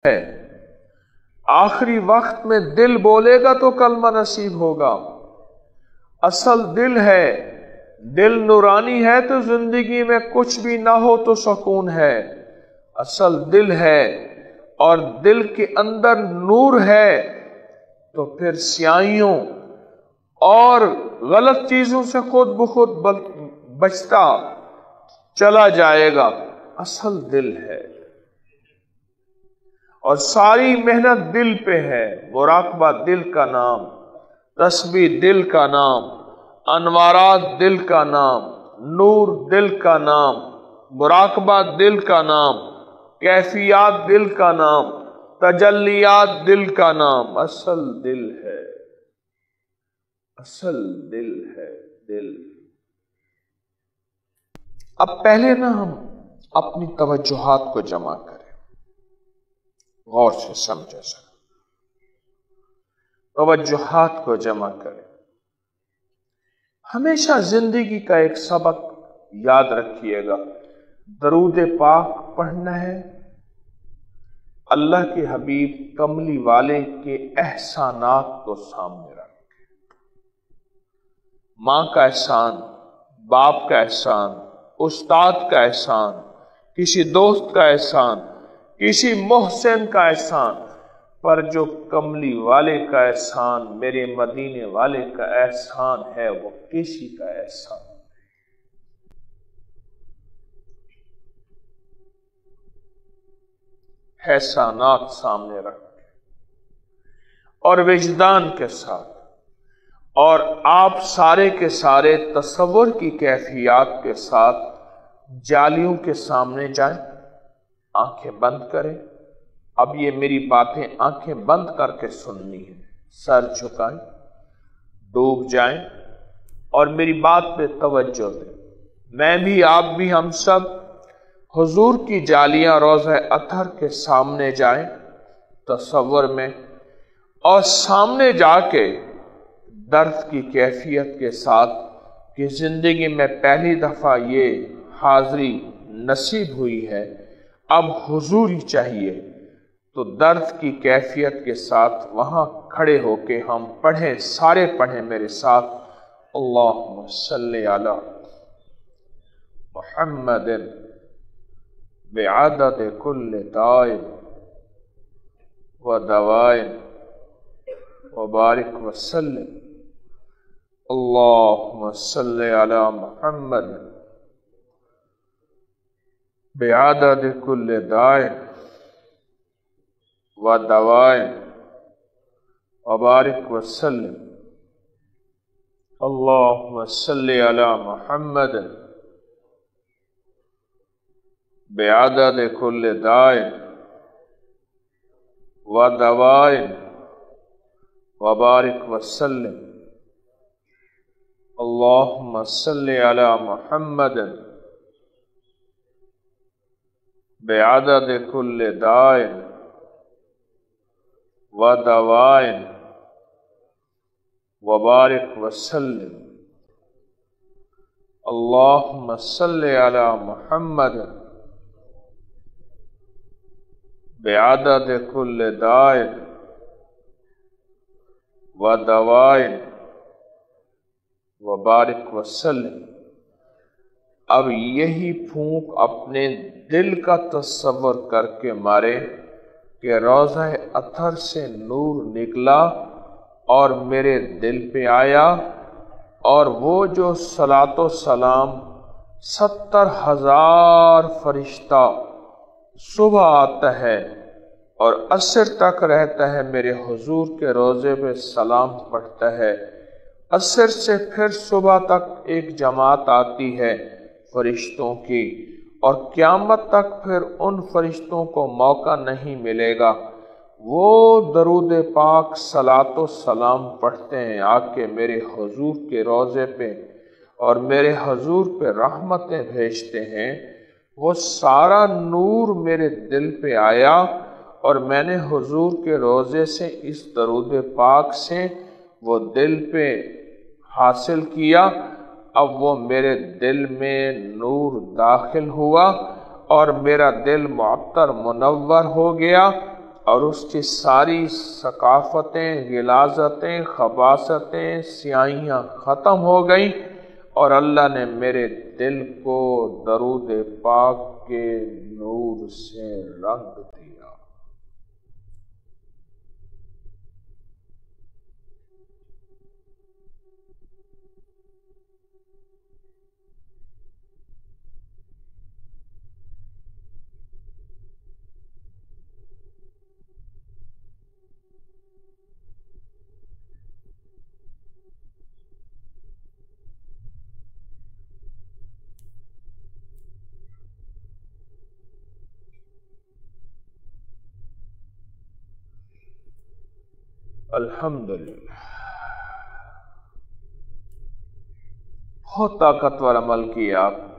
ہے، آخری وقت میں دل بولے گا تو کلمہ نصیب ہوگا۔ اصل دل ہے، دل نورانی ہے تو زندگی میں کچھ بھی نہ ہو تو سکون ہے۔ اصل دل ہے اور دل کے اندر نور ہے تو پھر سیاہیوں اور غلط چیزوں سے خود بخود بچتا چلا جائے گا۔ اصل دل ہے اور ساری محنت دل پہ ہے۔ مراقبہ دل کا نام، تسبیح دل کا نام، انوارات دل کا نام، نور دل کا نام، مراقبہ دل کا نام، کیفیات دل کا نام، تجلیات دل کا نام۔ اصل دل ہے، اصل دل ہے، دل۔ اب پہلے ہم اپنی توجہات کو جمع کریں، غور سے سمجھے سر، توجہات کو جمع کریں۔ ہمیشہ زندگی کا ایک سبق یاد رکھیے گا، درود پاک پڑھنا ہے، اللہ کے حبیب کملی والے کے احسانات کو سامنے رکھیں۔ ماں کا احسان، باپ کا احسان، استاد کا احسان، کسی دوست کا احسان، کسی محسن کا احسان، پر جو کملی والے کا احسان، میرے مدینے والے کا احسان ہے، وہ کسی کا احسان نہیں۔ احسانات سامنے رکھیں اور وجدان کے ساتھ، اور آپ سارے کے سارے تصور کی کیفیات کے ساتھ جالیوں کے سامنے جائیں، آنکھیں بند کریں۔ اب یہ میری باتیں آنکھیں بند کر کے سننی ہے، سر جھکائیں، ڈوب جائیں اور میری بات پہ توجہ دیں۔ میں بھی، آپ بھی، ہم سب حضور کی جالیاں روضہ اطہر کے سامنے جائیں تصور میں، اور سامنے جا کے درد کی کیفیت کے ساتھ کہ زندگی میں پہلی دفعہ یہ حاضری نصیب ہوئی ہے، اب حضور ہی چاہیے، تو درد کی کیفیت کے ساتھ وہاں کھڑے ہو کے ہم پڑھیں، سارے پڑھیں میرے ساتھ، اللہم صلی علی محمد بعدد کل داء و دواء وبارک وسلم۔ اللہم صلی علی محمد بعدد کل داء و دواء وبارک وسلم۔ اللہم صلی علی محمد بعدد کل داء و دواء وبارک وسلم۔ اللہم صلی علی محمد بعدد کل داء و دواء وبارک وسلم۔ اللہم صلی علی محمد بعدد کل داء و دواء وبارک وسلم۔ اب یہی پھونک اپنے دل کا تصور کر کے مارے کہ روضہ اطہر سے نور نکلا اور میرے دل پہ آیا، اور وہ جو صلاۃ و سلام 70,000 فرشتہ صبح آتا ہے اور عصر تک رہتا ہے، میرے حضور کے روضے پہ سلام پڑھتا ہے، عصر سے پھر صبح تک ایک جماعت آتی ہے فرشتوں کی، اور قیامت تک پھر ان فرشتوں کو موقع نہیں ملے گا، وہ درود پاک صلاۃ و سلام پڑھتے ہیں آ کے میرے حضور کے روضے پہ، اور میرے حضور پہ رحمتیں بھیجتے ہیں۔ وہ سارا نور میرے دل پہ آیا اور میں نے حضور کے روضے سے اس درود پاک سے وہ دل پہ حاصل کیا، اب وہ میرے دل میں نور داخل ہوا اور میرا دل معطر منور ہو گیا، اور اس کی ساری ثقافتیں، غلاظتیں، خباثتیں، سیاہیاں ختم ہو گئیں، اور اللہ نے میرے دل کو درود پاک کے نور سے رنگ دیا۔ الحمدللہ، بہت طاقتور عمل کیا آپ نے۔